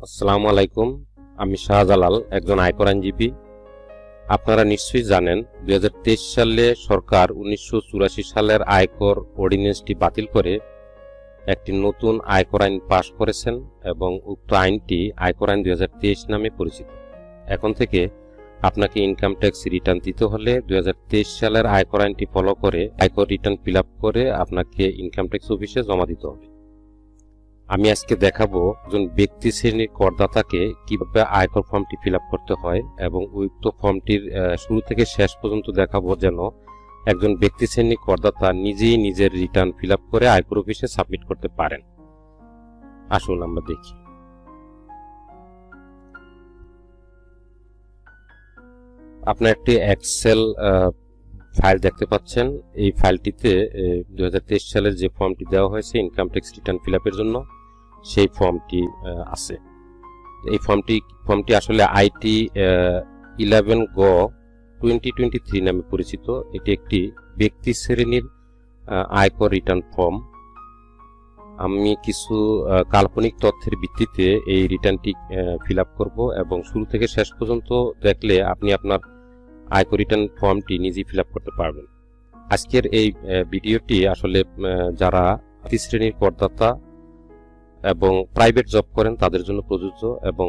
আসসালামু আলাইকুম। আমি শাহজালাল, একজন আয়কর আইনজীবী। আপনারা নিশ্চয়ই জানেন 2023 সালে সরকার 1984 সালের আয়কর অর্ডিন্যান্সটি বাতিল করে একটি নতুন আয়কর আইন পাশ করেছেন এবং উক্ত আইনটি আয়কর আইন 2023 নামে পরিচিত। এখন থেকে আপনাকে ইনকাম ট্যাক্স রিটার্ন দিতে হলে 2023 সালের আয়কর আইনটি ফলো করে আয়কর রিটার্ন ফিল আপ করে আপনাকে ইনকাম ট্যাক্স অফিসে জমা দিতে হবে। আমি আজকে দেখাবো একজন ব্যক্তি শ্রেণীর করদাতাকে কিভাবে আয়কর ফর্মটি ফিল আপ করতে হয় এবং উক্ত ফর্মটির শুরু থেকে শেষ পর্যন্ত দেখাবো যেন একজন ব্যক্তি শ্রেণীর করদাতা নিজেই নিজের রিটার্ন ফিল আপ করে আয়কর অফিসে সাবমিট করতে পারেন। আসুন আমরা দেখি। আপনার একটি এক্সেল ফাইল দেখতে পাচ্ছেন। এই ফাইলটিতে 2023 সালের যে ফর্মটি দেওয়া হয়েছে ইনকাম ট্যাক্স রিটার্ন ফিল আপের জন্য, সেই ফর্মটি আছে। এই ফর্মটি আসলে আইটি 11 গ 2023 নামে পরিচিত। এটি একটি ব্যক্তি শ্রেণীর আয়কর রিটার্ন ফর্ম। আমি কিছু কাল্পনিক তথ্যের ভিত্তিতে এই রিটার্নটি ফিল আপ করবো এবং শুরু থেকে শেষ পর্যন্ত দেখলে আপনি আপনার আয়কর রিটার্ন ফর্মটি নিজেই ফিল আপ করতে পারবেন। আজকের এই ভিডিওটি আসলে যারা ব্যক্তি শ্রেণীর করদাতা এবং প্রাইভেট জব করেন তাদের জন্য প্রযোজ্য এবং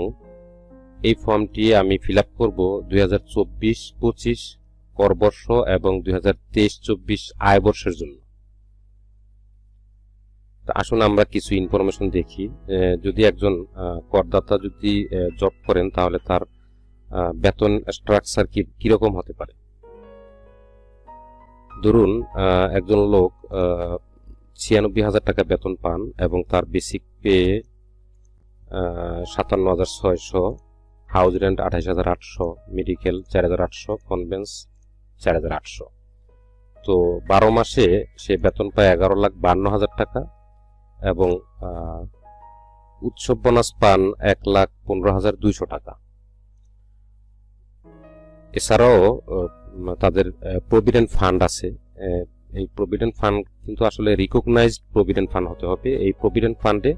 এই ফর্মটি আমি ফিল আপ করবো 2024-25 করবর্ষ এবং 2023-24 আয় বর্ষের জন্য। আসুন আমরা কিছু ইনফরমেশন দেখি। যদি একজন করদাতা যদি জব করেন তাহলে তার বেতন স্ট্রাকচার কিরকম হতে পারে। ধরুন একজন লোক 96,000 টাকা বেতন পান এবং তার basic pay 57,600, house rent 28,800, medical 4,800, convince 4,800। তো 12 মাসে সে বেতন পায় 11,52,000 টাকা এবং উৎসব বোনাস পান 1,15,200 টাকা। এছাড়াও তাদের প্রভিডেন্ট ফান্ড আছে। এই প্রভিডেন্ট ফান্ড কিন্তু আসলে রিকগনাইজড প্রভিডেন্ট ফান্ড হতে হবে। এই প্রভিডেন্ট ফান্ডে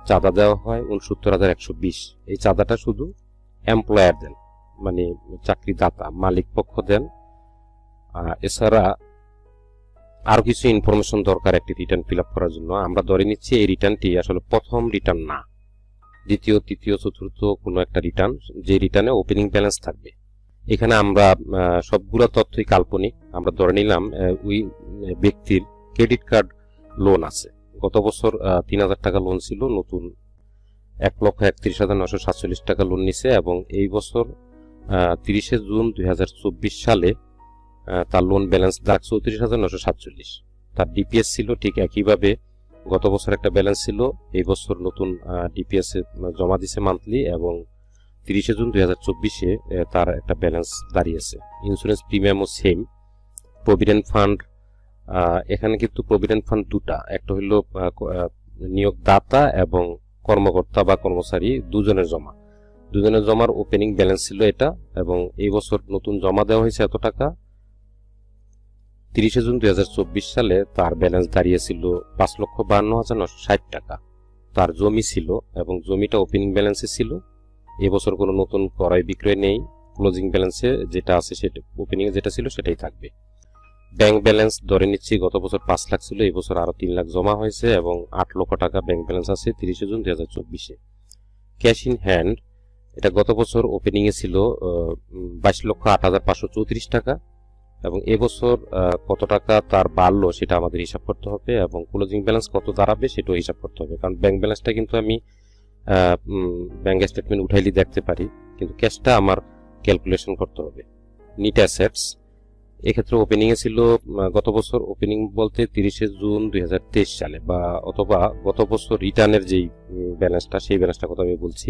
চাঁদা দেওয়া হয় 69,120। এই চাঁদাটা শুধু এমপ্লয়ার দেন, মানে চাকরিদাতা, মালিক পক্ষ দেন। এছাড়া আরো কিছু ইনফরমেশন দরকার একটি রিটার্ন ফিল আপ করার জন্য। আমরা ধরে নিচ্ছি এই রিটার্নটি আসলে প্রথম রিটার্ন না, দ্বিতীয়, তৃতীয়, চতুর্থ কোনো একটা রিটার্ন, যে রিটার্নে ওপেনিং ব্যালেন্স থাকবে। এখানে আমরা সবগুলো তথ্যই কাল্পনিক। আমরা ধরে নিলাম ওই ব্যক্তির ক্রেডিট কার্ড লোন আছে। গত বছর 3,000 টাকা লোন ছিল, নতুন 1,31,947 টাকা লোন নিছে এবং এই বছর 30 জুন 2024 সালে তার লোন ব্যালেন্স 34,947। তার ডিপিএস ছিল ঠিক একইভাবে গত বছর একটা ব্যালেন্স ছিল, এই বছর নতুন ডিপিএস জমা দিছে মান্থলি এবং 30 জুন 2024-এ তার একটা ব্যালেন্স দাঁড়িয়েছে। ইন্স্যুরেন্স প্রিমিয়ামও সেম। প্রভিডেন্ট ফান্ড, এখানে কিন্তু প্রভিডেন্ট ফান্ড দুটা, একটা হলো নিয়োগদাতা এবং কর্মকর্তা বা কর্মচারী দুজনের জমার ওপেনিং ব্যালেন্স ছিল এটা এবং এই বছর নতুন জমা দেওয়া হয়েছে এত টাকা। 30 জুন 2024 সালে তার ব্যালেন্স দাঁড়িয়েছিল 5,52,960 টাকা। তার জমি ছিল এবং জমিটা ওপেনিং ব্যালেন্সে ছিল। এবছর কোনো নতুন ক্রয় বিক্রয় নেই, ক্লোজিং ব্যালেন্সে যেটা আছে সেটা, ওপেনিং এ যেটা ছিল সেটাই থাকবে। ব্যাংক ব্যালেন্স ধরে নিচ্ছি গত বছর 5 লাখ ছিল, এই বছর আরো 3 লাখ জমা হয়েছে এবং 8 লক্ষ টাকা ব্যাংক ব্যালেন্স আছে 30 জুন 2024-এ। ক্যাশ ইন হ্যান্ড, এটা গত বছর ওপেনিং এ ছিল 22,08,534 টাকা এবং এবছর কত টাকা তার বাড়লো সেটা আমাদের হিসাব করতে হবে এবং ক্লোজিং ব্যালেন্স কত দাঁড়াবে সেটাও হিসাব করতে হবে। কারণ ব্যাংক ব্যালেন্সটা কিন্তু আমি ব্যাংক স্টেটমেন্ট উঠাইলে দেখতে পারি, কিন্তু ক্যাশটা আমার ক্যালকুলেশন করতে হবে। নিট অ্যাসেটস, এক্ষেত্রে ওপেনিং এ ছিল গত বছর, ওপেনিং বলতে 30 জুন 2023 সালে বা অথবা গত বছর রিটার্নের যেই ব্যালেন্সটা, সেই ব্যালেন্সটা কথা আমি বলছি।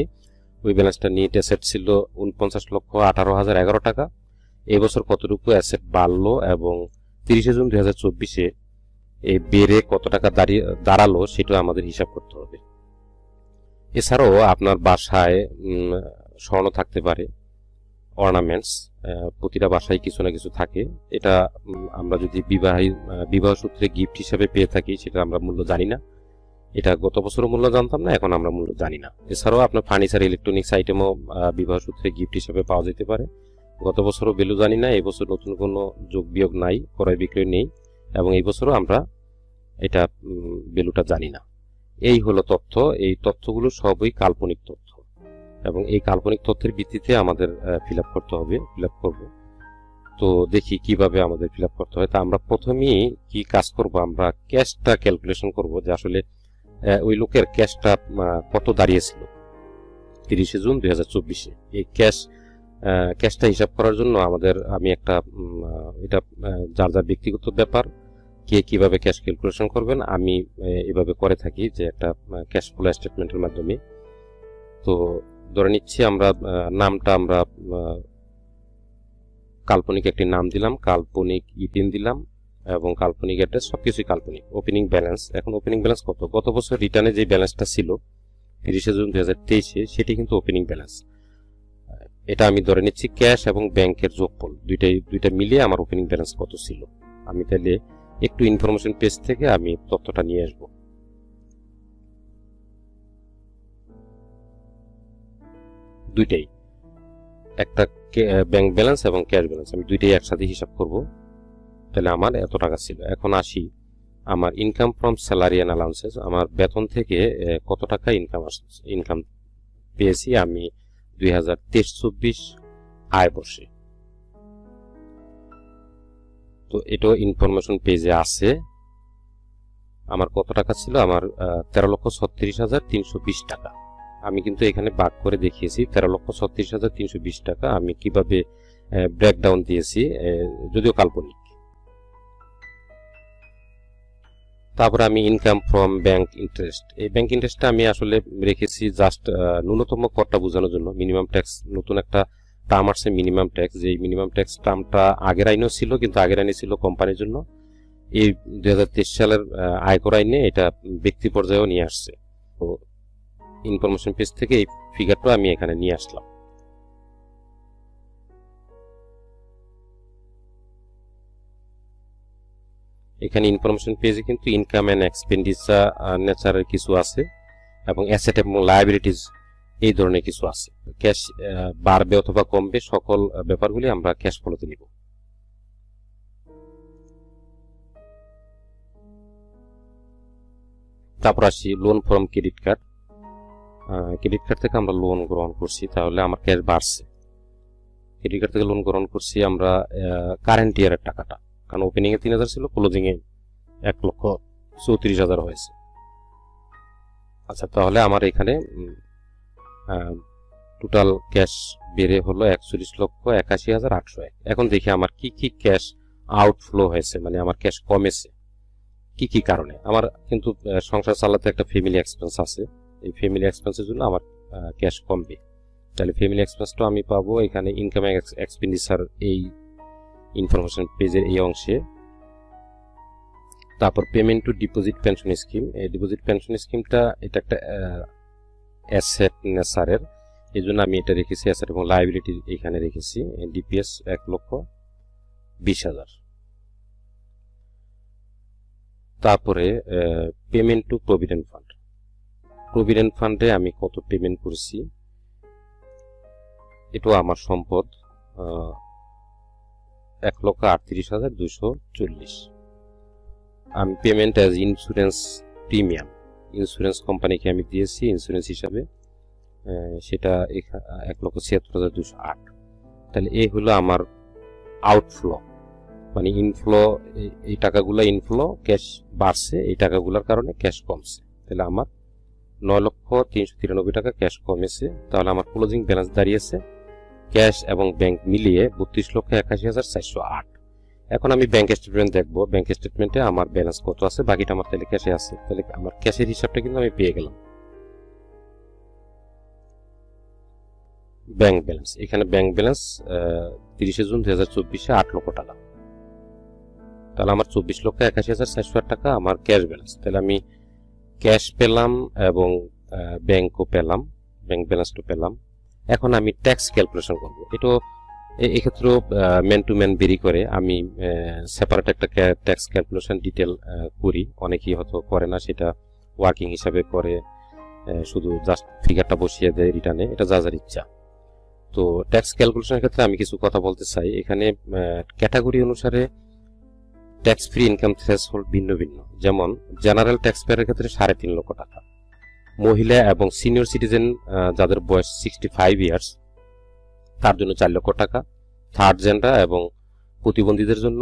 ওই ব্যালেন্সটা নিট অ্যাসেট ছিল 49,18,011 টাকা। এই বছর কতটুকু অ্যাসেট বাড়লো এবং 30 জুন 2024-এ এই বেড়ে কত টাকা দাঁড়ালো সেটা আমাদের হিসাব করতে হবে। এছাড়াও আপনার বাসায় স্বর্ণ থাকতে পারে, অর্নামেন্টস, প্রতিটা বাসায় কিছু না কিছু থাকে। এটা আমরা যদি বিবাহ সূত্রে গিফট হিসেবে পেয়ে থাকি সেটা আমরা মূল্য জানি না। এটা গত বছরও মূল্য জানতাম না, এখন আমরা মূল্য জানি না। এছাড়াও আপনার ফার্নিচার ইলেকট্রনিক্স আইটেমও বিবাহ সূত্রে গিফট হিসেবে পাওয়া যেতে পারে। গত বছরও ভ্যালু জানি না, এই বছর নতুন কোনো যোগ বিয়োগ নাই, ক্রয় বিক্রয় নেই, এবং এই বছরও আমরা এটা ভ্যালুটা জানি না। এই হলো তথ্য। এই তথ্যগুলো সবই কাল্পনিক তথ্য, এবং এই কাল্পনিক তথ্যের ভিত্তিতে আমাদের ফিল আপ করতে হবে, ফিল আপ করবো। তো দেখি কিভাবে আমাদের ফিল আপ করতে হয়। তা আমরা প্রথমেই কি কাজ করব, আমরা ক্যাশটা ক্যালকুলেশন করব যে আসলে ওই লোকের ক্যাশটা কত দাঁড়িয়েছিল 30 জুন 2024-এ। এই ক্যাশটা হিসাব করার জন্য আমি একটা এটা যার যার ব্যক্তিগত ব্যাপার, কে কিভাবে ক্যাশ ক্যালকুলেশন করবেন, আমি এভাবে করে থাকি যে একটা ক্যাশ ফ্লো স্টেটমেন্টের মাধ্যমে। তো ধরে নিচ্ছি নামটা আমরা কাল্পনিক একটি নাম দিলাম, কাল্পনিক ইপিন দিলাম, এবং কাল্পনিক অ্যাড্রেস, সবকিছুই কাল্পনিক। ওপেনিং ব্যালেন্স, এখন ওপেনিং ব্যালেন্স কত, গত বছর রিটার্নে যে ব্যালেন্সটা ছিল 30 জুন 2023-এ, সেটি কিন্তু ওপেনিং ব্যালেন্স। এটা আমি ধরে নিচ্ছি ক্যাশ এবং ব্যাংকের যোগফল, দুইটা মিলিয়ে আমার ওপেনিং ব্যালেন্স কত ছিল। আমি তাহলে একটু ইনফরমেশন পেজ থেকে আমি তথ্যটা নিয়ে আসব। দুইটাই, একটা ব্যাংক ব্যালেন্স এবং ক্যাশ ব্যালেন্স, আমি দুইটাই একসাথে হিসাব করব। তাহলে আমার এত টাকা ছিল। এখন আসি আমার income from salary and allowances, আমার বেতন থেকে কত টাকা ইনকাম পেয়েছি আমি 2023-24 আয় বর্ষে। তো এটাও ইনফরমেশন পেজে আছে। আমার কত টাকা ছিল, আমার 13,36,320 টাকা। আমি কিন্তু এখানে ভাগ করে দেখিয়েছি 13,36,320 টাকা আমি কিভাবে ব্রেকডাউন দিয়েছি, যদিও কাল্পনিক। তারপরে আমি ইনকাম ফ্রম ব্যাংক ইন্টারেস্ট, এই ব্যাংক ইন্টারেস্টটা আমি আসলে রেখেছি জাস্ট ন্যূনতম করটা বোঝানোর জন্য। মিনিমাম ট্যাক্স নতুন একটা টার্ম আসছে, মিনিমাম ট্যাক্স। যে মিনিমাম ট্যাক্স টার্মটা আগের আইনেও ছিল, কিন্তু আগের আইনে ছিল কোম্পানির জন্য। এই 2023 সালের আয়কর আইনে এটা ব্যক্তি পর্যায়েও নিয়ে আসছে। তো ইনফরমেশন পেজ থেকে এই ফিগারটা আমি এখানে নিয়ে আসলাম। এখানে ইনফরমেশন পেজে কিন্তু ইনকাম এন্ড এক্সপেন্ডিচার নেচারের কিছু আছে, এবং অ্যাসেট এবং লায়াবিলিটিস এই ধরনের কিছু আছে। ক্যাশ বাড়বে অথবা কমবে, সকল ব্যাপারগুলি আমরা ক্যাশ ফ্লোতে নিব। তারপর আসি loan from credit card. Credit card থেকে আমরা লোন গ্রহণ করছি, তাহলে আমার ক্যাশ বাড়ছে। ক্রেডিট কার্ড থেকে লোন গ্রহণ করছি আমরা কারেন্ট ইয়ারের টাকাটা, কারণ ওপেনিং এ 3,000 ছিল, ক্লোজিং এ 1,34,000 হয়েছে। আচ্ছা, তাহলে আমার এখানে টোটাল ক্যাশ বেড়ে হলো 41,81,801। এখন দেখি আমার কি কি ক্যাশ আউটফ্লো হয়েছে, মানে আমার ক্যাশ কমেছে কি কি কারণে। আমার কিন্তু সংসার চালাতে একটা ফ্যামিলি এক্সপেন্স আছে, এই ফ্যামিলি এক্সপেন্সের জন্য আমার ক্যাশ কমবে। তাহলে ফ্যামিলি এক্সপেন্সটা আমি পাবো এখানে ইনকাম এক্সপেন্ডিচার এই ইনফরমেশন পেজের এই অংশে। তারপর payment to deposit pension scheme, এই ডিপোজিট পেনশন স্কিমটা এটা একটা অ্যাসেট নেচারের, এই জন্য আমি এটা রেখেছি অ্যাসেট এবং লায়াবিলিটি এখানে রেখেছি। ডিপিএস 1,20,000। তারপরে payment to provident fund, provident ফান্ডে আমি কত পেমেন্ট করেছি, এটাও আমার সম্পদ 1,38,240। আমি payment as insurance premium, insurance কোম্পানিকে আমি দিয়েছি ইন্স্যুরেন্স হিসাবে, সেটা 1,76,208। তাহলে এই হলো আমার আউটফ্লো, মানে ইনফ্লো এই টাকাগুলো ইনফ্লো, ক্যাশ বাড়ছে এই টাকাগুলোর কারণে ক্যাশ কমছে। তাহলে আমার 9,393 টাকা ক্যাশ কমেছে। তাহলে আমার ক্লোজিং ব্যালেন্স দাঁড়িয়েছে ক্যাশ এবং ব্যাংক মিলিয়ে 32,81,408। এখন আমি ব্যাংক স্টেটমেন্ট দেখবো, ব্যাংক স্টেটমেন্টে আমার ব্যালেন্স কত আছে, বাকিটা আমার তাহলে ক্যাশে আছে। তাহলে আমার ক্যাশের হিসাবটা কিন্তু আমি পেয়ে গেলাম। ব্যাংক ব্যালেন্স, এখানে ব্যাংক ব্যালেন্স 30 জুন 2024-এ 8 লক্ষ টাকা। তাহলে আমার 24,81,408 টাকা আমার ক্যাশ ব্যালেন্স। তাহলে আমি ক্যাশ পেলাম এবং ব্যাংকও পেলাম, ব্যাংক ব্যালেন্সটা পেলাম। এখন আমি ট্যাক্স ক্যালকুলেশন করবো। এটা এক্ষেত্রেও ম্যান টু ম্যান বেরি করে, আমি সেপারেট একটা ট্যাক্স ক্যালকুলেশন ডিটেল করি, অনেকেই হয়তো করে না, সেটা ওয়ার্কিং হিসাবে করে, শুধু জাস্ট ফিগারটা বসিয়ে দেয় রিটার্নে, এটা যা যার ইচ্ছা। তো ট্যাক্স ক্যালকুলেশনের ক্ষেত্রে আমি কিছু কথা বলতে চাই। এখানে ক্যাটাগরি অনুসারে ট্যাক্স ফ্রি ইনকাম থ্রেশহোল্ড ভিন্ন ভিন্ন। যেমন জেনারেল ট্যাক্স পেয়ারের ক্ষেত্রে 3.5 লক্ষ টাকা, মহিলা এবং সিনিয়র সিটিজেন যাদের বয়স 65 ইয়ার্স তার জন্য 4 লক্ষ টাকা, থার্ড জেন্ডার এবং প্রতিবন্ধীদের জন্য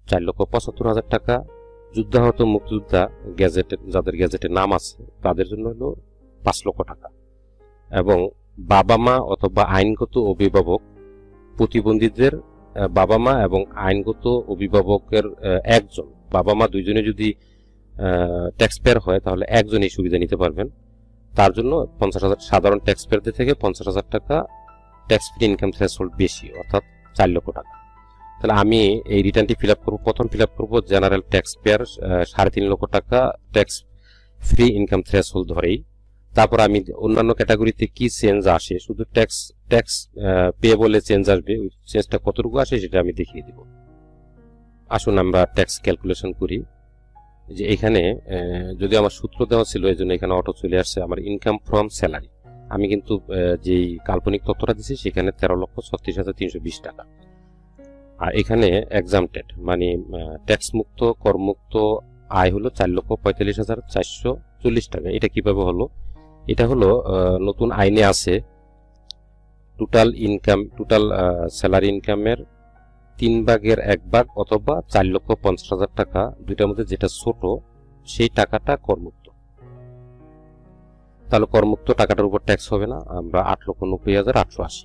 4,75,000 টাকা, যুদ্ধাহত মুক্তিযোদ্ধা গ্যাজেটে যাদের গ্যাজেটে নাম আছে তাদের জন্য হলো 5 লক্ষ টাকা, এবং বাবা মা অথবা আইনগত অভিভাবক প্রতিবন্ধীদের বাবা মা এবং আইনগত অভিভাবকের একজন, বাবা মা দুইজনে যদি ট্যাক্স পেয়ার হয় তাহলে একজন এই সুবিধা নিতে পারবেন। তার জন্য 50,000 সাধারণ ট্যাক্স পেয়ারদের থেকে 50,000 টাকা ট্যাক্স ফ্রি ইনকাম থ্রেশহোল্ড বেশি, অর্থাৎ 4 লক্ষ টাকা। তাহলে আমি এই রিটার্নটি ফিল আপ করবো। প্রথম ফিল আপ করবো জেনারেল ট্যাক্স পেয়ার 3.5 লক্ষ টাকা ট্যাক্স ফ্রি ইনকাম থ্রেশহোল্ড ধরেই। তারপর আমি অন্যান্য ক্যাটাগরিতে কি চেঞ্জ আসে, শুধু ট্যাক্স পেয়েবলে চেঞ্জ আসবে, ওই চেঞ্জটা কতটুকু আসে সেটা আমি দেখিয়ে দিব। আসুন আমরা ট্যাক্স ক্যালকুলেশন করি। যে এখানে যদি আমার সূত্র দেওয়া ছিল এই জন্য এখানে অটো চলে আসছে আমার ইনকাম ফ্রম স্যালারি। আমি কিন্তু যেই কাল্পনিক তথ্যটা দিচ্ছি সেখানে 13,36,320 টাকা। আর এখানে এক্সামটেড মানে ট্যাক্স মুক্ত করমুক্ত আয় হলো 4,45,440 টাকা। এটা কিভাবে হলো? এটা হলো নতুন আইনে আছে টোটাল স্যালারি ইনকামের 3/1 অথবা 4,50,000 টাকা, দুইটার মধ্যে যেটা ছোট সেই টাকাটা করমুক্ত। তাহলে করমুক্ত টাকাটার উপর ট্যাক্স হবে না, আমরা 8,90,880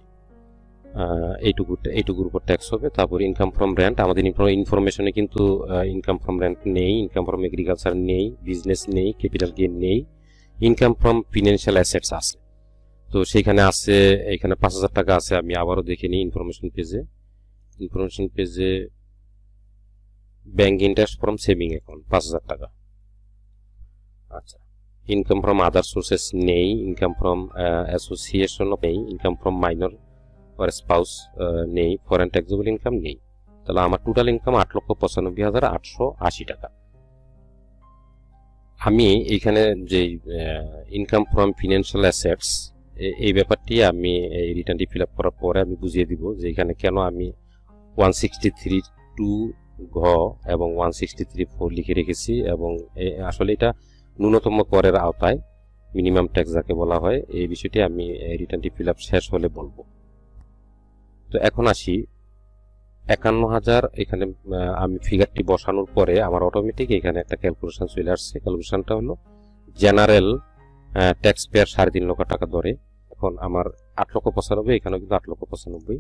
এইটুকুর উপর ট্যাক্স হবে। তারপর ইনকাম ফ্রম রেন্ট, আমাদের ইনফরমেশনে কিন্তু ইনকাম ফ্রম রেন্ট নেই, ইনকাম ফ্রম এগ্রিকালচার নেই, বিজনেস নেই, ক্যাপিটাল গেইন নেই, ইনকাম ফ্রম ফিনান্সিয়াল অ্যাসেটস আছে। তো সেইখানে আছে, এখানে 5,000 টাকা আছে। আমি আবারও দেখে নিই ইনফরমেশন পেজে bank interest from saving account 5,000 টাকা। আচ্ছা, ইনকাম ফ্রম আদার সোর্সেস নেই, ইনকাম ফ্রম অ্যাসোসিয়েশন নেই, income from minor or spouse নেই, ফরেন ট্যাক্সেবল ইনকাম নেই। তাহলে আমার টোটাল ইনকাম 8,95,880 টাকা। আমি এখানে যে ইনকাম ফ্রম ফিনান্সিয়াল অ্যাসেটস এই ব্যাপারটি আমি এই রিটার্নটি ফিল আপ করার পরে আমি বুঝিয়ে দিব যে এখানে কেন আমি 163(2) ঘ এবং 163(4) লিখে রেখেছি, এবং আসলে এটা ন্যূনতম করের আওতায়, মিনিমাম ট্যাক্স যাকে বলা হয়। এই বিষয়টি আমি রিটার্নটি ফিল আপ শেষ হলে বলবো। তো এখন আসি 51,000। এখানে আমি ফিগারটি বসানোর পরে আমার অটোমেটিক এখানে একটা ক্যালকুলেশন চলে আসছে। ক্যালকুলেশনটা হলো জেনারেল ট্যাক্স পেয়ার 3.5 লক্ষ টাকা ধরে। এখন আমার 8,95,000, এখানেও কিন্তু 8,95,000,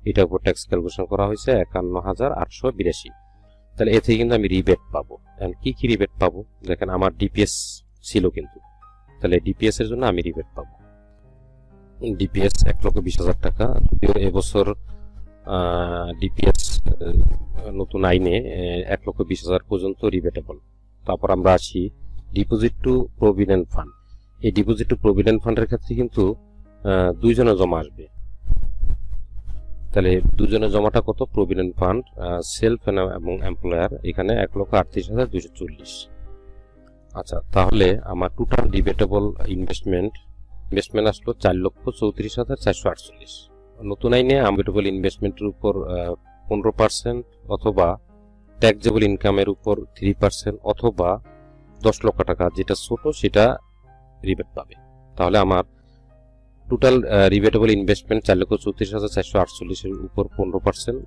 এটার উপর ট্যাক্স ক্যালকুলেশন করা হয়েছে 51,882। তাহলে এ থেকে কিন্তু আমি রিবেট পাবো। কি কি রিবেট পাবো? দেখেন আমার ডিপিএস ছিল কিন্তু, তাহলে ডিপিএস এর জন্য আমি রিবেট পাবো। ডিপিএস 1,20,000 টাকা, যদিও এবছর ডিপিএস নতুন আইনে 1,20,000 পর্যন্ত রিবেটেবল। তারপর আমরা আসি ডিপোজিট টু প্রভিডেন্ট ফান্ড। এই ডিপোজিট টু প্রভিডেন্ট ফান্ডের ক্ষেত্রে কিন্তু দুইজনে জমা আসবে। তাহলে দুজনের জমাটা কত? প্রভিডেন্ট ফান্ড সেলফ এবং এমপ্লয়ার, এখানে 1,38,240। আচ্ছা, তাহলে আমার টোটাল ডিবেটেবল ইনভেস্টমেন্ট আসলো 4,34,448। নতুন আইনে ডিবেটেবল ইনভেস্টমেন্টের উপর 15% অথবা ট্যাক্সেবল ইনকামের উপর 3% অথবা 10 লক্ষ টাকা, যেটা ছোট সেটা রিবেট পাবে। তাহলে আমার টোটাল রিবেটেবল ইনভেস্টমেন্ট 4,34,448 এর উপর 15%,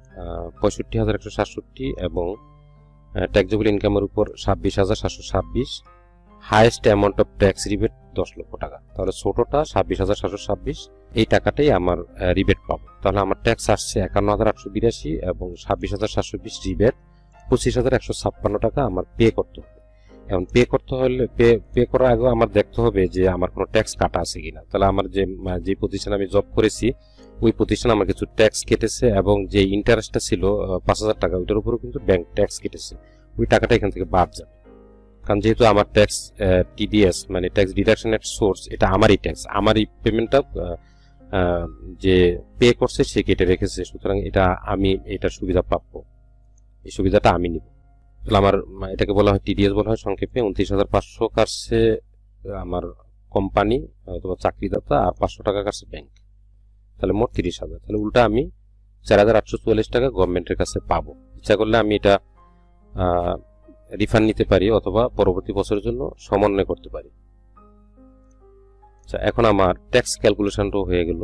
65,167, এবং ট্যাক্সেবল ইনকামের উপর 26,726। Highest amount of tax rebate 10 লক্ষ টাকা। তাহলে ছোটটা 26,726, এই টাকাটাই আমার রিবেট পাবো। তাহলে আমার ট্যাক্স আসছে 51,882 এবং 26,720 রিবেট 25,156 টাকা আমার পে করতে হবে। এখন পে করতে হলে পে করার আগে আমার দেখতে হবে যে আমার কোনো ট্যাক্স কাটা আছে কিনা। তাহলে আমার যে প্রতিষ্ঠানে আমি জব করেছি ওই প্রতিষ্ঠান আমার কিছু ট্যাক্স কেটেছে, এবং যে ইন্টারেস্টটা ছিল 5,000 টাকা, ওইটার উপরও কিন্তু ব্যাংক ট্যাক্স কেটেছে। ওই টাকাটা এখান থেকে বাদ যাবে, কারণ যেহেতু আমার ট্যাক্স টিডিএস মানে ট্যাক্স ডিডাকশন এট সোর্স, এটা আমারই ট্যাক্স, আমারই পেমেন্টটা যে পে করছে সে কেটে রেখেছে, সুতরাং এটা সুবিধা প্রাপ্য, এই সুবিধাটা আমি নিব। তাহলে আমার এটাকে বলা হয় টিডিএস বলা হয় সংক্ষেপে। 29,500 কাটছে আমার কোম্পানি অথবা চাকরিদাতা, আর 500 টাকা কাছে ব্যাংক, তাহলে মোট 30,000। তাহলে উল্টা আমি 4,844 টাকা গভর্নমেন্টের কাছে পাবো। ইচ্ছা করলে আমি এটা রিফান্ড নিতে পারি অথবা পরবর্তী বছরের জন্য সমন্বয় করতে পারি। আচ্ছা, এখন আমার ট্যাক্স ক্যালকুলেশনটাও হয়ে গেল,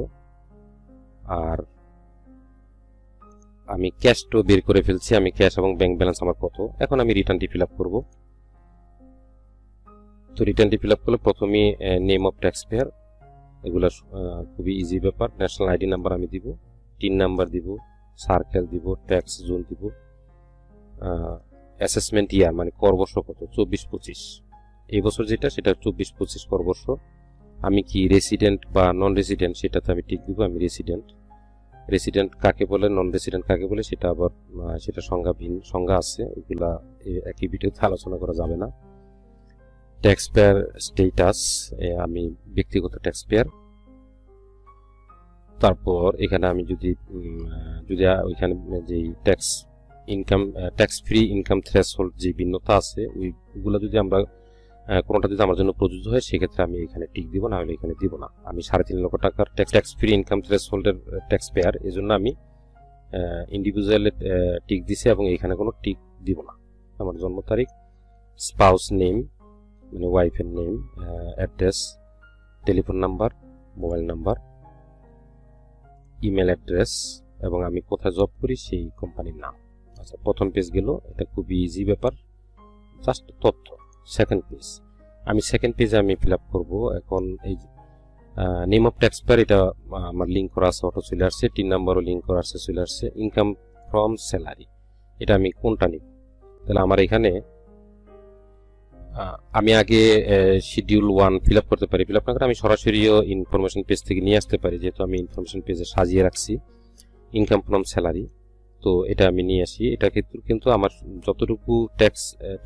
আর আমি ক্যাশটাও বের করে ফেলছি। আমি ক্যাশ এবং ব্যাংক ব্যালেন্স আমার কত। এখন আমি রিটার্নটি ফিল আপ করবো। তো রিটার্নটি ফিল আপ করলে প্রথমেই নেম অফ ট্যাক্স পেয়ার, এগুলো খুবই ইজি ব্যাপার। ন্যাশনাল আইডি নাম্বার আমি দিব, টিন নাম্বার দিব, সার্কেল দিব, ট্যাক্স জোন দিব, অ্যাসেসমেন্ট ইয়ার মানে কর বর্ষ কত, 24-25। এই বছর যেটা সেটা 24-25 কর বর্ষ। আমি কি রেসিডেন্ট বা নন রেসিডেন্ট সেটাতে আমি টিক দিব। আমি রেসিডেন্ট। রেসিডেন্ট কাকে বলে, নন রেসিডেন্ট কাকে বলে সেটা আবার সেটা সংজ্ঞা আছে, ওইগুলা একই ভিডিওতে আলোচনা করা যাবে না। ট্যাক্স পেয়ার স্টেটাস, আমি ব্যক্তিগত ট্যাক্স পেয়ার। তারপর এখানে আমি যদি ওইখানে যে ট্যাক্স ফ্রি ইনকাম থ্রেশহোল্ড যে ভিন্নতা আছে, ওইগুলো যদি আমরা কোনোটা যদি আমার জন্য প্রযোজ্য হয় সেক্ষেত্রে আমি এখানে টিক দিব, না হলে এখানে দিব না। আমি 3.5 লক্ষ টাকার ট্যাক্স ফ্রি ইনকাম থ্রেশহোল্ডের ট্যাক্স পেয়ার, এই জন্য আমি ইন্ডিভিজুয়ালে টিক দিছি এবং এখানে কোনো টিক দিব না। আমার জন্ম তারিখ, স্পাউস নেম মানে ওয়াইফের name, address, telephone number, mobile number, email address এবং আমি কোথায় জব করি সেই কোম্পানির নাম। আচ্ছা, প্রথম পেজ গেল, এটা খুবই ইজি ব্যাপার, জাস্ট তথ্য। সেকেন্ড পেজ, আমি সেকেন্ড পেজে আমি ফিল আপ করবো। এখন এই নেম অফ ট্যাক্স পেয়ার, এটা আমার লিঙ্ক করা আছে, অটো চলে আসছে। টিন নাম্বারও লিঙ্ক করা আছে, চলে আসছে। ইনকাম ফ্রম স্যালারি, এটা আমি কোনটা নিব? তাহলে আমার এখানে আমি আগে শিডিউল 1 ফিল আপ করতে পারি। ফিল আপ না করে আমি সরাসরিও ইনফরমেশন পেজ থেকে নিয়ে আসতে পারি, যেহেতু আমি ইনফরমেশন পেজে সাজিয়ে রাখছি ইনকাম ফ্রম স্যালারি। তো এটা আমি নিয়ে আসি। এটা কিন্তু আমার যতটুকু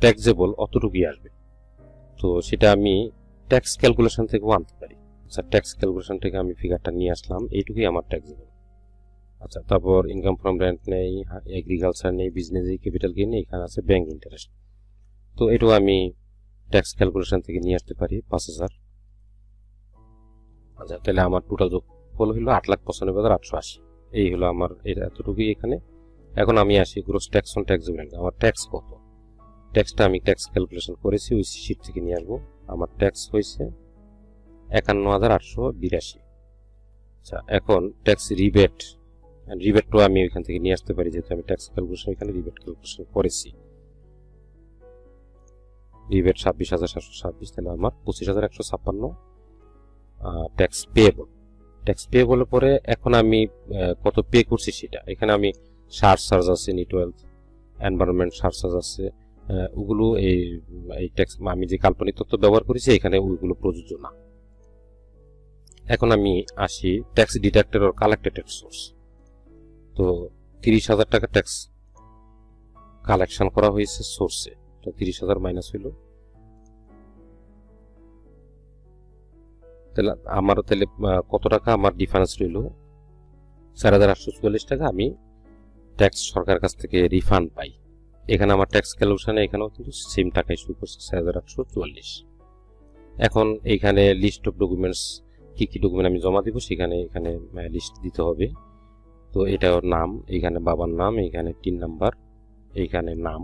ট্যাক্সেবল অতটুকুই আসবে। তো সেটা আমি ট্যাক্স ক্যালকুলেশন থেকেও আনতে পারি। আচ্ছা, ট্যাক্স ক্যালকুলেশন থেকে আমি ফিগারটা নিয়ে আসলাম, এইটুকুই আমার ট্যাক্সেবল। আচ্ছা, তারপর ইনকাম ফ্রম রেন্ট নেই, এগ্রিকালচার নেই, বিজনেস ক্যাপিটাল গেইন নেই, এখানে আছে ব্যাংক ইন্টারেস্ট। তো এটাও আমি ট্যাক্স ক্যালকুলেশন থেকে নিয়ে আসতে পারি, 5,000। আচ্ছা, তাহলে আমার টোটাল যোগফল হলো 8,95,880। এই হলো আমার এতটুকুই এখানে। এখন আমি আসি গ্রোস ট্যাক্স অন ট্যাক্সেবল। আমার ট্যাক্স কত, ট্যাক্সটা আমি ট্যাক্স ক্যালকুলেশন করেছি, ওই শিট থেকে নিয়ে আসবো। আমার ট্যাক্স হয়েছে 51,882। আচ্ছা, এখন ট্যাক্স রিবেটও আমি ওইখান থেকে নিয়ে আসতে পারি, যেহেতু আমি ট্যাক্স ক্যালকুলেশন এখানে রিবেট ক্যালকুলেশন করেছি। রিবেট 26,726, তাহলে আমার 25,156 ট্যাক্স পেয়েবল। ট্যাক্স পেয়েবলের পরে এখন আমি কত পে করছি সেটা, এখানে আমি সারচার্জ আছে, নেটওয়েলথ, এনভায়রনমেন্ট সারচার্জ আছে, ওগুলো এই ট্যাক্স আমি যে কাল্পনিক তথ্য ব্যবহার করেছি এখানে ওইগুলো প্রযোজ্য না। এখন আমি আসি tax deducted or collected tax source. তো 30,000 টাকা ট্যাক্স কালেকশন করা হয়েছে সোর্সে, 30,000 মাইনাস হইল। তাহলে আমার কত টাকা আমার ডিফারেন্স রইল? 4,844 টাকা আমি ট্যাক্স সরকার কাছ থেকে রিফান্ড পাই। এখানে আমার ট্যাক্স ক্যালকুলেশনে এখানেও কিন্তু সেম টাকাই শুরু করছে, 4,844। এখন এইখানে লিস্ট অফ ডকুমেন্টস, কি কি ডকুমেন্ট আমি জমা দিব সেখানে এখানে লিস্ট দিতে হবে। তো এটাও নাম, এখানে বাবার নাম, এখানে 3 নাম্বার, এইখানে নাম,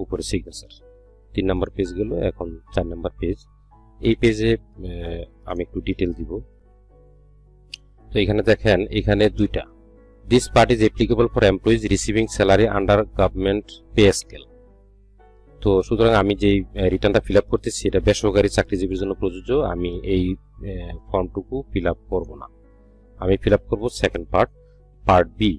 উপরে সিগনেচার। 3 নাম্বার পেজ গেল। এখন 4 নাম্বার পেজ। এই পেজে আমি একটু ডিটেল দিব। তো এখানে দেখেন, এখানে দুইটা, this part is applicable for employees receiving salary under government pay scale. তো সুতরাং আমি যেই রিটার্নটা ফিল আপ করতেছি এটা বেসরকারি চাকরিজীবীর জন্য প্রযোজ্য। আমি এই ফর্মটুকু ফিল আপ করবো না, আমি ফিল আপ করবো সেকেন্ড পার্ট বি।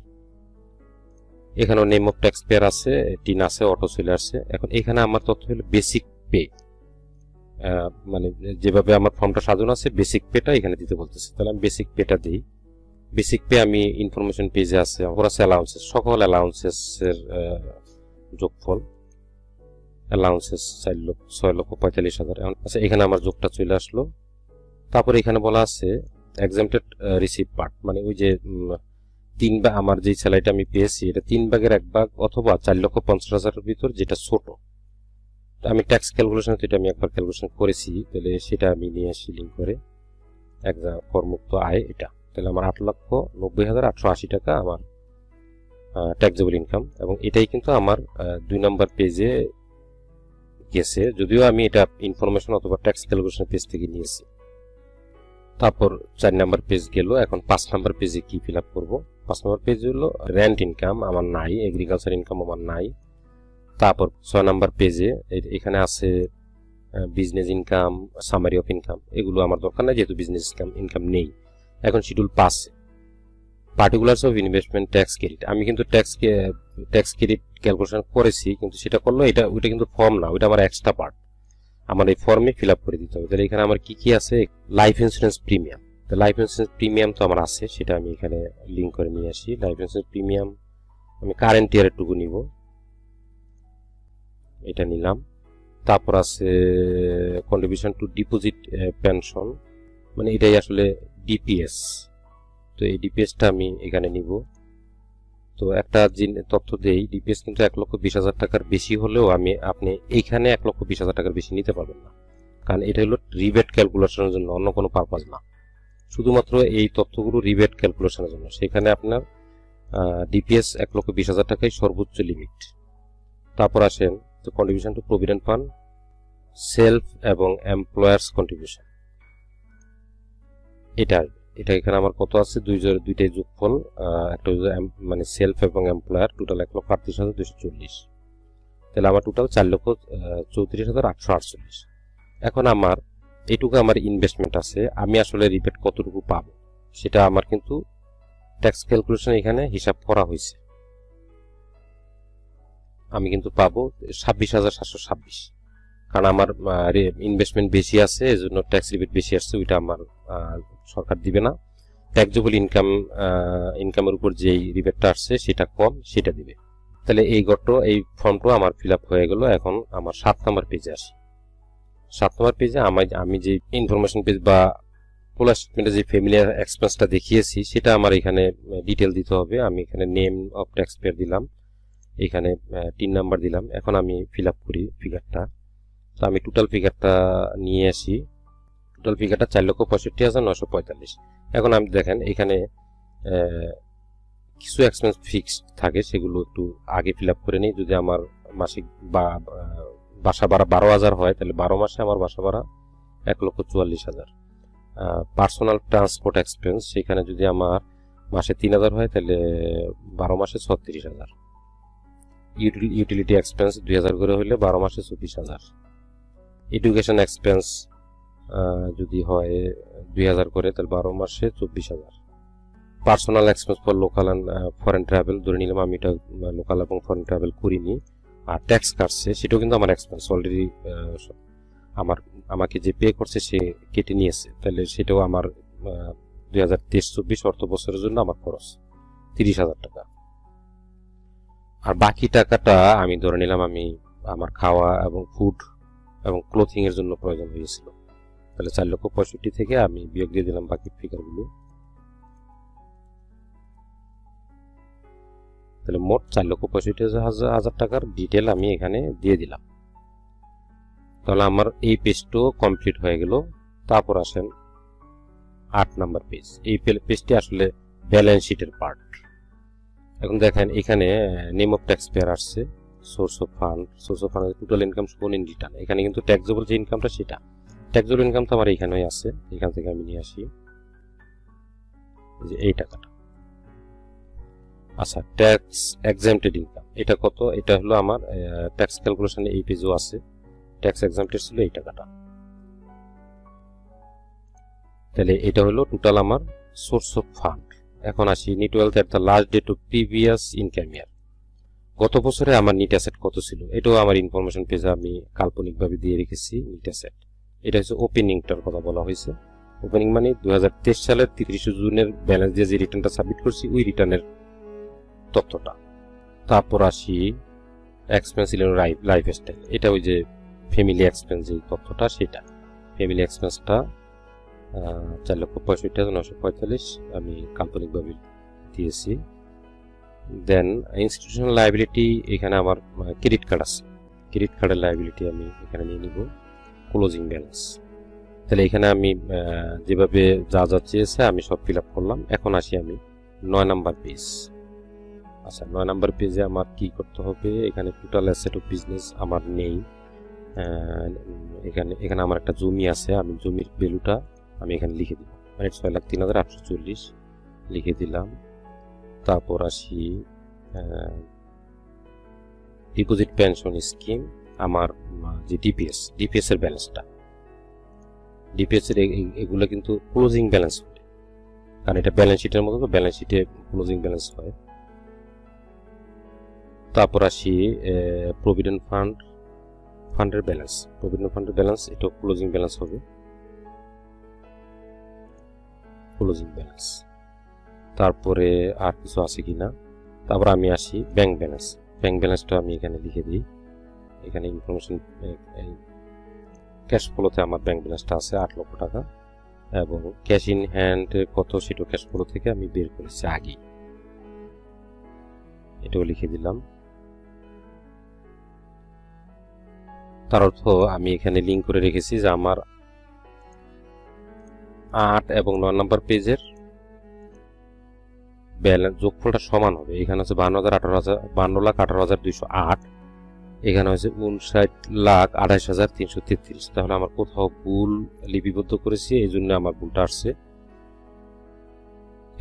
এখানেও নেম অফ ট্যাক্স পেয়ার আছে, টিন আছে, অটো চলে আসছে। এখন এখানে আমার তথ্য হলো বেসিক পে, মানে যেভাবে আমার ফর্মটা সাজানো আছে বেসিক পেটা এখানে দিতে বলতেছে। তাহলে আমি বেসিক পেটা দিই। বেসিক পে আমি ইনফরমেশন পেজে আছে, আছে অ্যালাউন্সেস, সকল অ্যালাউন্সেস এর যোগফল। অ্যালাউন্সেস 6,45,000। আচ্ছা, এখানে আমার যোগটা চলে আসলো। তারপরে এখানে বলা আছে এক্সাম্পটেড রিসিভ পার্ট, মানে ওই যে 3 ভাগ আমার যে স্যালারিটা আমি পেয়েছি এটা 3 ভাগের 1 ভাগ অথবা 4,50,000 ভিতর যেটা ছোট আমি ট্যাক্স ক্যালকুলেশন তো এটা আমি একবার ক্যালকুলেশন করেছি, তাহলে সেটা আমি নিয়ে আসি লিঙ্ক করে করমুক্ত আয়। এটা তাহলে আমার 8,90,880 টাকা আমার ট্যাক্সেবল ইনকাম, এবং এটাই কিন্তু আমার 2 নম্বর পেজে গেছে, যদিও আমি এটা ইনফরমেশন অথবা ট্যাক্স ক্যালকুলেশন পেজ থেকে নিয়েছি। তারপর 4 নম্বর পেজ গেল। এখন 5 নম্বর পেজে কি ফিল আপ করবো? 5 নম্বর পেজ হলো রেন্ট ইনকাম আমার নাই, এগ্রিকালচার ইনকাম আমার নাই। তারপর 6 নম্বর পেজে এখানে আছে business income, summary of income, এগুলো আমার দরকার নাই যেহেতু বিজনেস ইনকাম নেই। এখন schedule 5 particulars of investment tax credit, আমি কিন্তু ট্যাক্স ক্রেডিট ক্যালকুলেশন করেছি, কিন্তু সেটা করলো ওইটা কিন্তু ফর্ম না, ওইটা আমার এক্সট্রা পার্ট, আমার এই ফর্মে ফিল আপ করে দিতে হবে। তাহলে এখানে আমার কি কি আছে? লাইফ ইন্স্যুরেন্স প্রিমিয়াম, তো লাইফ ইন্স্যুরেন্স প্রিমিয়াম তো আমার আছে, সেটা আমি এখানে লিঙ্ক করে নিয়ে আসি। লাইফ ইন্স্যুরেন্স প্রিমিয়াম আমি কারেন্ট ইয়ারের টুকু নিব, এটা নিলাম। তারপর আছে কন্ট্রিবিউশন টু ডিপোজিট পেনশন, মানে এটাই আসলে ডিপিএস, তো এই ডিপিএসটা আমি এখানে নিব। তো একটা তথ্য দেই, ডিপিএস কিন্তু 1,20,000 টাকার বেশি হলেও আপনি এইখানে 1,20,000 টাকার বেশি নিতে পারবেন না, কারণ এটা হলো রিবেট ক্যালকুলেশনের জন্য, অন্য কোনো পারপাস না, শুধুমাত্র এই তথ্যগুলো রিবেট ক্যালকুলেশনের জন্য। সেখানে আপনার ডিপিএস 1,20,000 টাকাই সর্বোচ্চ লিমিট। তারপর আসেন তো contribution to provident fund, self এবং এমপ্লয়ার্স কন্ট্রিবিউশন, এটা এখানে আমার কত আছে? দুইটাই যোগফল, একটা মানে সেলফ এবং এমপ্লয়ার, টোটাল 1,38,240, তাহলে আমার টোটাল 4,34,848। এখন আমার এইটুকু আমার ইনভেস্টমেন্ট আছে, আমি আসলে রিবেট কতটুকু পাবো সেটা আমার কিন্তু ট্যাক্স ক্যালকুলেশন এখানে হিসাব করা হয়েছে। আমি কিন্তু পাবো 26,726, কারণ আমার ইনভেস্টমেন্ট বেশি আছে, এজন্য ট্যাক্স রিবেট বেশি আসছে, ওইটা আমার সরকার দিবে না। ট্যাক্সেবল ইনকামের উপর যেই রিবেটটা আসছে সেটা কম, সেটা দিবে। তাহলে এই ফর্মটা আমার ফিল আপ হয়ে গেল। এখন আমার 7 নম্বর পেজে আসি। 7 নম্বর পেজে আমি যে ইনফরমেশন পেজ বা পোলা স্টেটমেন্টে যে ফ্যামিলি এক্সপেন্সটা দেখিয়েছি সেটা আমার এখানে ডিটেল দিতে হবে। আমি এখানে নেম অফ ট্যাক্স পেয়ার দিলাম, এখানে 3 নাম্বার দিলাম। এখন আমি ফিল আপ করি ফিগারটা। তো আমি টোটাল ফিগারটা নিয়ে আসি। টোটাল ফিগারটা 4,65,945। এখন আমি দেখেন এখানে কিছু এক্সপেন্স ফিক্সড থাকে, সেগুলো একটু আগে ফিল আপ করে নিই। যদি আমার মাসিক বাসা ভাড়া 12,000 হয়, তাহলে 12 মাসে আমার বাসা ভাড়া 1,44,000। পার্সোনাল ট্রান্সপোর্ট এক্সপেন্স, সেখানে যদি আমার মাসে 3,000 হয়, তাহলে 12 মাসে 36,000। ইউটিলিটি এক্সপেন্স 2,000 করে হইলে 12 মাসে 24,000। এডুকেশন এক্সপেন্স যদি হয় 2,000 করে, তাহলে 12 মাসে 24,000। Personal expense for local and foreign travel, ধরে নিলাম আমি এটা লোকাল এবং ফরেন ট্রাভেল করিনি, আর ট্যাক্স কাটছে সেটাও কিন্তু আমার এক্সপেন্স অলরেডি, আমাকে যে পে করছে সে কেটে নিয়েছে, তাহলে সেটাও আমার 2023-24 অর্থ বছরের জন্য আমার খরচ 30,000 টাকা। আর বাকি টাকাটা আমি ধরে নিলাম আমার খাওয়া এবং ফুড এবং ক্লোথিং এর জন্য প্রয়োজন হয়েছিল, তাহলে 4,65,000 থেকে আমি বিয়োগ দিয়ে দিলাম বাকি ফিগারগুলো। তাহলে মোট 4,65,000 টাকার ডিটেল আমি এখানে দিয়ে দিলাম। তাহলে আমার এই পেজটাও কমপ্লিট হয়ে গেল। তারপর আসেন 8 নাম্বার পেজ। এই পেজটি আসলে ব্যালেন্স শিটের পার্ট। এখন দেখেন এখানে নেম অফ ট্যাক্স পেয়ার আসছে, source of fund total income শোন ইন রিটার্ন। এখানে কিন্তু ট্যাক্সেবল যে ইনকামটা সেটা, ট্যাক্সেবল ইনকাম তো আমার এখানেই আছে, এখান থেকে আমি নিয়ে আসি যে এই টাকাটা। আচ্ছা, ট্যাক্স এক্সাম্পটেড ইনকাম এটা কত? এটা হলো আমার ট্যাক্স ক্যালকুলেশনে এই পেজও আছে, ট্যাক্স এক্সাম্পটেড ছিল এই টাকাটা। তাহলে এটা হলো টোটাল আমার সোর্স অফ ফান্ড। এখন আসি net wealth at the last date of previous income year. গত বছরে আমার নিট অ্যাসেট কত ছিল, এটাও আমার ইনফরমেশন পেজে আমি কাল্পনিকভাবে দিয়ে রেখেছি নিট অ্যাসেট। এটা হচ্ছে ওপেনিংটার কথা বলা হয়েছে। ওপেনিং মানে 2023 সালের 30 জুনের ব্যালেন্স দিয়ে যে রিটার্নটা সাবমিট করছি ওই রিটার্নের তথ্যটা। তারপর আসি এক্সপেন্স ইন লাইফ স্টাইল, এটা ওই যে ফ্যামিলি এক্সপেন্স যে তথ্যটা সেটা। ফ্যামিলি এক্সপেন্সটা 4,65,945 আমি কাল্পনিকভাবে দিয়েছি। দেন ইনস্টিটিউশনাল লায়াবিলিটি, এখানে আমার ক্রেডিট কার্ড আছে, ক্রেডিট কার্ডের লায়াবিলিটি আমি এখানে নিয়ে নিব ক্লোজিং ব্যালেন্স। তাহলে এখানে আমি যেভাবে যা যা চেয়েছে আমি সব ফিল আপ করলাম। এখন আসি আমি 9 নাম্বার পেজ। আচ্ছা, 9 নাম্বার পেজে আমার কি করতে হবে, এখানে টোটাল অ্যাসেট অফ বিজনেস আমার নেই। এখানে আমার একটা জমি আছে, আমি জমির ভ্যালুটা আমি এখানে লিখে দিব, মানে 6,03,840 লিখে দিলাম। তারপর আসি ডিপোজিট পেনশন স্কিম, আমার যে ডিপিএস এর ব্যালেন্সটা, ডিপিএস এর এগুলো কিন্তু ক্লোজিং ব্যালেন্স হবে, কারণ এটা ব্যালেন্স শিটের মতো, তো ব্যালেন্স শিটে ক্লোজিং ব্যালেন্স হয়। তারপর আসি প্রভিডেন্ট ফান্ডের ব্যালেন্স, প্রভিডেন্ট ফান্ডের ব্যালেন্স এটা ক্লোজিং ব্যালেন্স হবে, ক্লোজিং ব্যালেন্স। তারপরে আর কিছু আছে কিনা, তারপর আমি আসি ব্যাংক ব্যালেন্স। ব্যাংক ব্যালেন্সটা আমি এখানে লিখে দিই। এখানে ইনফরমেশন ক্যাশ ফ্লোতে আমার ব্যাংক ব্যালেন্সটা আছে 8 লক্ষ টাকা, এবং ক্যাশ ইন হ্যান্ড কত সেটা ক্যাশ ফ্লো থেকে আমি বের করেছি আগে, এটাও লিখে দিলাম। তার অর্থ আমি এখানে লিঙ্ক করে রেখেছি যে আমার 8 এবং 9 নাম্বার পেজের ব্যালেন্স যোগফলটা সমান হবে। এখানে হচ্ছে 52,18,208, এখানে হচ্ছে 59,28,333। তাহলে আমার কোথাও ভুল লিপিবদ্ধ করেছি, এই জন্য আমার ভুলটা আসছে।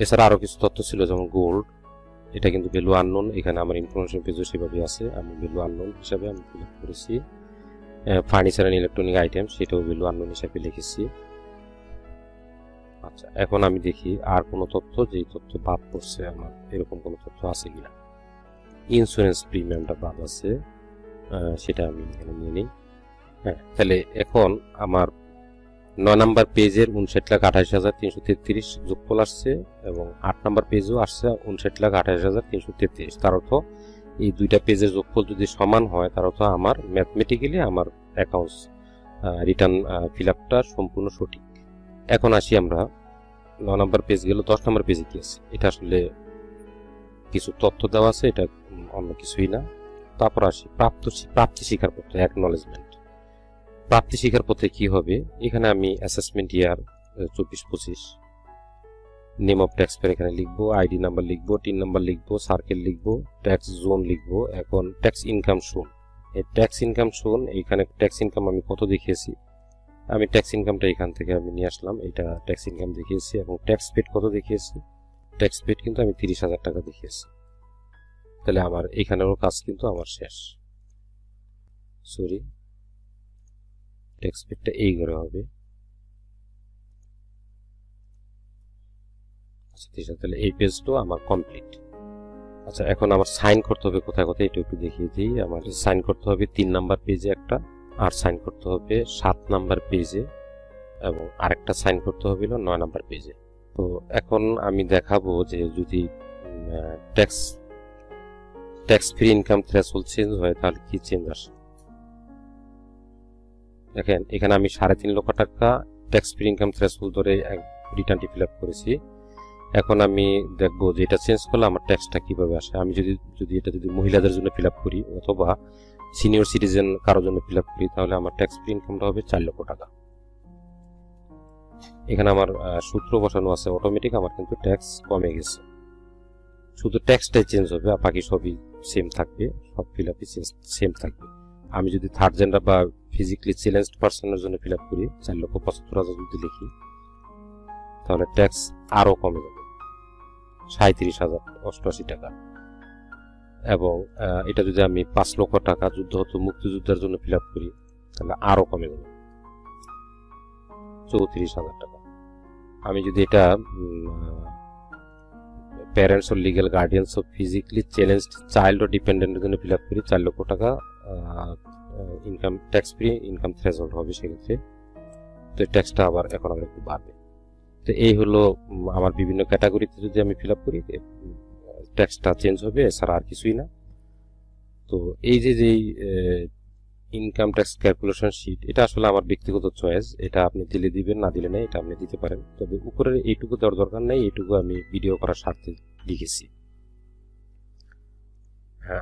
এছাড়া আরো কিছু তথ্য ছিল, যেমন গোল্ড, এটা কিন্তু ভ্যালু আননোন, এখানে আমার ইনফরমেশন পেজও সেভাবে আছে, আমি ভ্যালু আননোন হিসাবে আমি ফিল আপ করেছি। ফার্নিচার এন্ড ইলেকট্রনিক আইটেম, সেটাও ভ্যালু আননোন হিসাবে লিখেছি। আচ্ছা, এখন আমি দেখি আর কোনো তথ্য, যেই তথ্য বাদ পড়ছে আমার, এরকম কোনো তথ্য আছে কিনা। ইন্স্যুরেন্স প্রিমিয়ামটা বাদ আছে, সেটা আমি এখানে নিয়ে নিই। হ্যাঁ, তাহলে এখন আমার 9 নাম্বার পেজের 59,28,333 যোগফল আসছে, এবং 8 নাম্বার পেজও আসছে 59,28,333। তার অর্থ এই দুইটা পেজের যোগফল যদি সমান হয়, তার অর্থ আমার ম্যাথমেটিক্যালি আমার অ্যাকাউন্টস রিটার্ন ফিল আপটা সম্পূর্ণ সঠিক। এখন আসি আমরা 9 নাম্বার পেজ গেল, 10 নাম্বার পেজে কি আছে, এটা আসলে কিছু তথ্য দেওয়া আছে, এটা অন্য কিছুই না। তারপর আসি প্রাপ্তি স্বীকার পত্র, অ্যাকনলেজমেন্ট। প্রাপ্তি স্বীকার পত্রে কি হবে, এখানে আমি assessment year 24-25, name of tax payer এখানে লিখবো, আইডি নাম্বার লিখবো, টিন নাম্বার লিখবো, সার্কেল লিখবো, ট্যাক্স জোন লিখবো। এখন ট্যাক্স ইনকাম শোন, এই ট্যাক্স ইনকাম শোন, এখানে ট্যাক্স ইনকাম আমি কত দেখিয়েছি, আমি ট্যাক্স ইনকামটা এখান থেকে আমি নিয়ে আসলাম, এটা ট্যাক্স ইনকাম দেখিয়েছি। এবং ট্যাক্স পেড কত দেখিয়েছি, ট্যাক্স পেড কিন্তু আমি 30,000 টাকা দেখিয়েছি। তাহলে আমার এখানেরও কাজ কিন্তু আমার শেষ। সরি, ট্যাক্স পেডটা এই করে হবে। আচ্ছা, তাহলে এই পেজটাও আমার কমপ্লিট। আচ্ছা, এখন আমার সাইন করতে হবে কোথায় কোথায়, এটা একটু দেখিয়ে দিই। আমার সাইন করতে হবে 3 নাম্বার পেজে একটা, আর সাইন করতে হবে 7 নাম্বার পেজে, এবং আরেকটা সাইন করতে হবে 9 নাম্বার পেজে। তো এখন আমি দেখাবো যে যদি tax free income threshold change হয়, তাহলে কি চেঞ্জ আসে। দেখেন, এখানে আমি 3.5 লক্ষ টাকা ট্যাক্স ফ্রি ইনকাম থ্রেশহোল্ড ধরে রিটার্নটি ফিল আপ করেছি। এখন আমি দেখবো যে এটা চেঞ্জ করলে আমার ট্যাক্সটা কিভাবে আসে। আমি যদি এটা মহিলাদের জন্য ফিল আপ করি, অথবা সিনিয়র সিটিজেন কারোর জন্য ফিল আপ করি, তাহলে আমার ট্যাক্স ফ্রি ইনকামটা হবে 4 লক্ষ টাকা। এখানে আমার সূত্র বসানো আছে অটোমেটিক, আমার কিন্তু ট্যাক্স কমে গেছে, শুধু ট্যাক্সটাই চেঞ্জ হবে, আর বাকি সবই সেম থাকবে, সব ফিল আপই সেম থাকবে। আমি যদি থার্ড জেন্ডার বা ফিজিক্যালি চ্যালেঞ্জড পার্সনের জন্য ফিল আপ করি, 4,75,000 যদি লিখি, তাহলে ট্যাক্স আরো কমে যাবে 37,088 টাকা। এবং এটা যদি আমি 5 লক্ষ টাকা যুদ্ধ মুক্তিযোদ্ধার জন্য ফিল আপ করি, তাহলে আরো কমে যাবে 34,000 টাকা। আমি যদি এটা parents or legal guardians of physically challenged child or ডিপেন্ডেন্টের জন্য ফিল আপ করি, 4 লক্ষ টাকা income tax free income threshold হবে সেক্ষেত্রে। তো এই ট্যাক্সটা আবার এখন একটু বাড়বে। তো এই হলো আমার বিভিন্ন ক্যাটাগরিতে যদি আমি ফিল আপ করি, ট্যাক্সটা চেঞ্জ হবে, এছাড়া আর কিছুই না। তো এই যে ইনকাম ট্যাক্স ক্যালকুলেশন শিট, এটা আসলে আমার ব্যক্তিগত চয়েস, এটা আপনি দিলে দিবেন, না দিলে না, এটা আপনি দিতে পারেন। তবে উপরের এইটুকু দেওয়ার দরকার নেই, এইটুকু আমি ভিডিও করার স্বার্থে লিখেছি।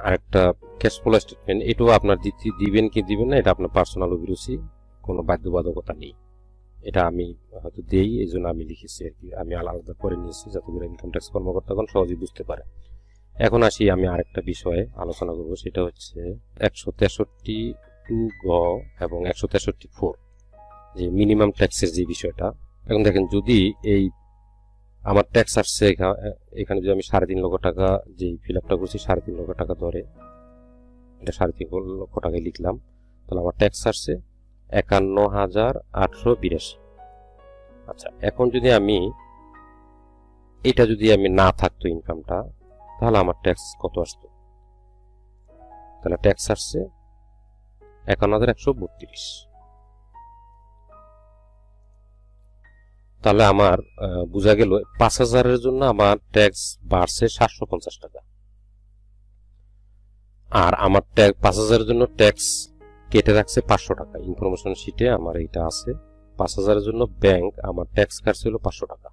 আরেকটা ক্যাশ ফ্লো স্টেটমেন্ট, এটাও আপনার দিবেন কি দিবেন না এটা আপনার পার্সোনাল অভিরুচি, কোনো বাধ্যবাধকতা নেই। এটা আমি হয়তো দেই, এই জন্য আমি লিখেছি আর কি, আমি আলাদা করে নিয়েছি যাতে করে ইনকাম ট্যাক্স কর্মকর্তাগণ সহজেই বুঝতে পারে। এখন আসি আমি আরেকটা বিষয়ে আলোচনা করব, সেটা হচ্ছে 163 গ এবং 163 যে মিনিমাম ট্যাক্সের যে বিষয়টা। এখন দেখেন, যদি এই আমার ট্যাক্স আসছে এখানে যদি আমি 3.5 লক্ষ টাকা যে ফিল আপটা করছি 3.5 লক্ষ টাকা ধরে, এটা 3.5 লক্ষ টাকায় লিখলাম, তাহলে আমার ট্যাক্স আসছে 51,882। আচ্ছা, এখন যদি আমি এটা যদি আমি না থাকতো ইনকামটা, তাহলে আমার ট্যাক্স কত আসতো? তাহলে ট্যাক্স আসছে 51,132। তাহলে আমার বোঝা গেল 5,000-এর জন্য আমার ট্যাক্স বাড়ছে 750 টাকা, আর আমার 5,000-এর জন্য ট্যাক্স কেটে রাখছে 500 টাকা। ইনফরমেশন শিটে আমার এইটা আছে। 5,000-এর জন্য ব্যাংক আমার ট্যাক্স কাটছিল 500 টাকা,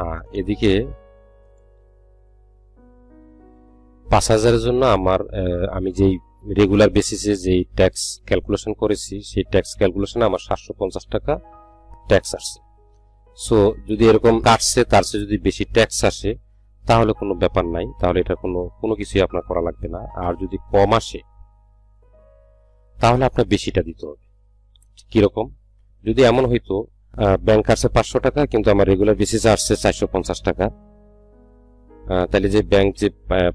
আর এদিকে 5,000-এর জন্য আমি যেই রেগুলার বেসিসে যেই ট্যাক্স ক্যালকুলেশন করেছি সেই ট্যাক্স ক্যালকুলেশনে আমার 750 টাকা ট্যাক্স আসছে। সো যদি এরকম কাটছে তার চেয়ে যদি বেশি ট্যাক্স আসে তাহলে কোনো ব্যাপার নাই, তাহলে এটা কোনো কিছুই আপনার করা লাগবে না। আর যদি কম আসে তাহলে আপনার বেশিটা দিতে হবে। কিরকম? যদি এমন হইতো ব্যাংক আসছে 500 টাকা কিন্তু আমার রেগুলার বেসিসে আসছে 450 টাকা, তাহলে যে ব্যাংক যে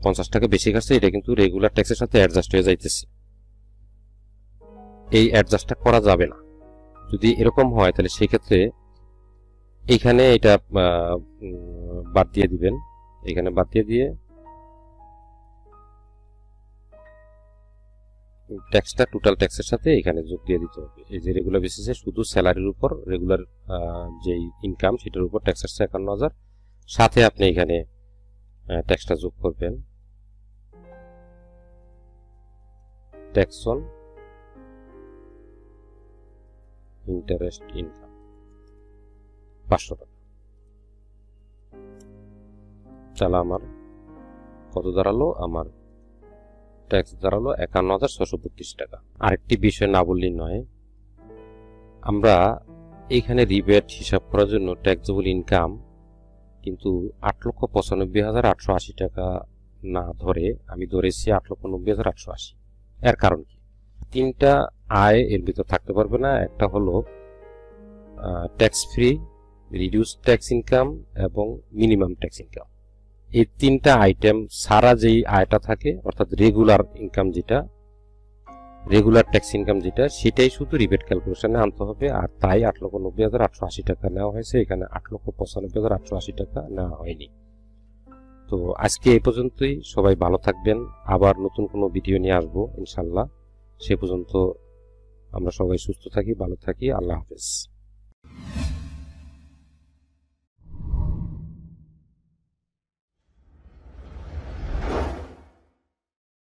50 টাকা বেশি কাটছে এটা কিন্তু রেগুলার ট্যাক্সের সাথে অ্যাডজাস্ট হয়ে যাইতেছে, এই অ্যাডজাস্টটা করা যাবে না। যদি এরকম হয় তাহলে সেই ক্ষেত্রে এইখানে এটা বাদ দিয়ে দিবেন, এখানে বাদ দিয়ে ট্যাক্সটা টোটাল ট্যাক্সের সাথে এখানে যোগ দিয়ে দিতে হবে। এই যে রেগুলার বেসিসে শুধু স্যালারির উপর রেগুলার যে ইনকাম সেটার উপর ট্যাক্স আসছে 51,000, সাথে আপনি এখানে ট্যাক্সটা যোগ করবেন, ট্যাক্স অন ইন্টারেস্ট ইনকাম 500 টাকা। তাহলে আমার কত দাঁড়ালো? আমার ট্যাক্স দাঁড়ালো 51,632 টাকা। আরেকটি বিষয় না বললেই নয়, আমরা এইখানে রিবেট হিসাব করার জন্য ট্যাক্সেবল ইনকাম কিন্তু 8,95,880 টাকা না ধরে আমি ধরেছি 8,90,880। এর কারণ কি? তিনটা আয় এর ভিতর থাকতে পারবে না। একটা হলো tax free, reduce tax income এবং মিনিমাম ট্যাক্স ইনকাম। এই তিনটা আইটেম সারা যেই আয়টা থাকে অর্থাৎ রেগুলার ইনকাম যেটা, রেগুলার ট্যাক্স ইনকাম যেটা, সেটাই শুধু রিবেট ক্যালকুলেশনে আনতে হবে। আর তাই 8,90,880 টাকা নেওয়া হয়েছে, এখানে 8,95,880 টাকা নেওয়া হয়নি। তো আজকে এই পর্যন্তই। সবাই ভালো থাকবেন, আবার নতুন কোনো ভিডিও নিয়ে আসবো ইনশাল্লাহ। সে পর্যন্ত আমরা সবাই সুস্থ থাকি, ভালো থাকি। আল্লাহ হাফেজ।